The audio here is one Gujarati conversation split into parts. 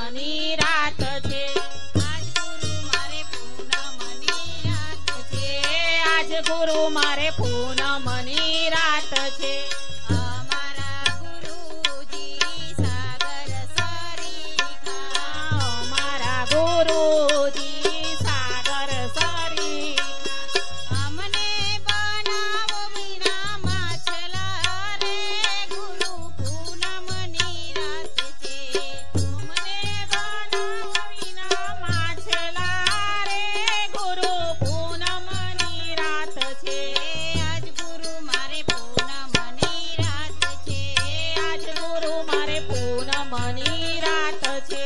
પૂનમની રાત છે, આજ ગુરુ મારે પૂનમની રાત છે, આજ ગુરુ મારે પૂનમની રાત છે. અમારા ગુરુજી સાગર સરીખા, અમારા ગુરુજી સાગર સરીખા, અમને બનાવો વીણા માછલા રે ગુરુ પૂનમની રાત છે, અમને બનાવો વિના માછલા રે ગુરુ પૂનમની રાત છે, આજ ગુરુ મારે પૂનમની રાત છે, આજ ગુરુ મારે પૂનમની રાત છે.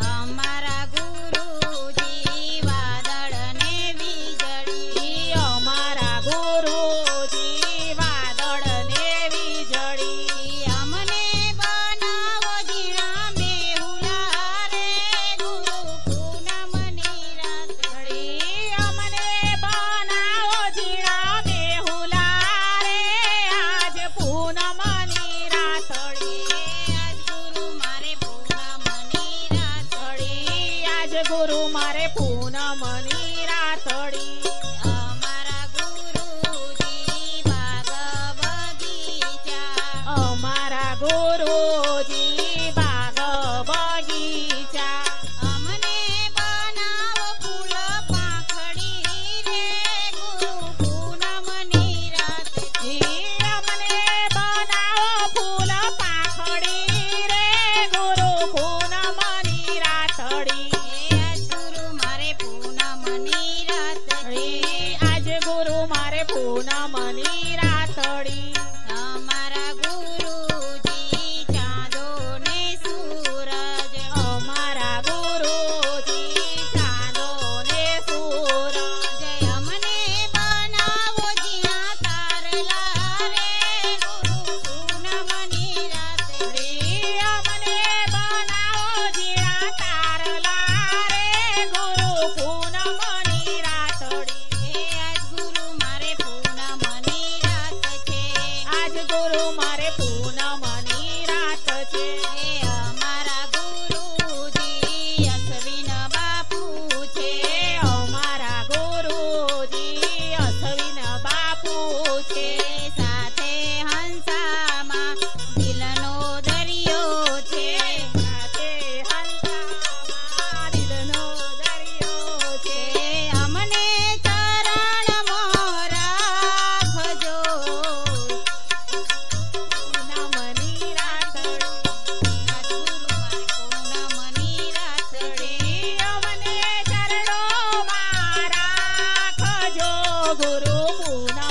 અમારા ગુરુજી વાદળ ને વીજળી, અમારા ગુરુજી વાદળ ને વીજળી, અમને બનાવો ઝીણા મેહુલા રે ગુરુ પૂનમની રાત છે, અમને બનાવો ઝીણા મેહુલા રે આજ પૂનમની રાતડી, આજ ગુરુ મારે પૂનમની રાતડી, આજ ગુરુ મારે પૂનમની રાતડી. અમારા ગુરુજી બાગ બગીચા, અમારા ગુરુજી બાગ બગીચા, અમને બનાવો ફૂલ પાંખડી રે ગુરુ પૂનમની રાત છે, અમને બનાવો ફૂલ પાંખડી રે ગુરુ પૂનમની રાતડી, આજ ગુરુ મારે પૂનમની રાત છે, આજ ગુરુ મારે પૂનમની રાતડી. અમારા ગુરુજી ચાંદો ને સૂરજ, અમારા ગુરુજી ચાંદો ને સૂરજ, જય અમને બનાવો ઝીણા તારલા રે ગુરુ પૂનમની રાત છે, અમને બનાવો ઝીણા તારલા રે ગુરુ પૂનમની રાતડી, આજ ગુરુ મારે પૂનમની રાત છે, આજ ગુરુ મારે પૂનમની રાત છે. અમારા ગુરુજી અશ્વિન બાપુ છે, અમારા ગુરુજી અશ્વિન બાપુ છે, સાથે હંસામાં દિલનો દરિયો છે, સાથે હંસામાં દિલનો દરિયો છે. અમને ચરણમાં રાખજો પૂનમની રાતડી, આજ ગુરુ મારે પૂનમની રાતડી, અમને ચરણોમાં રાખજો ગુરુ પૂનમની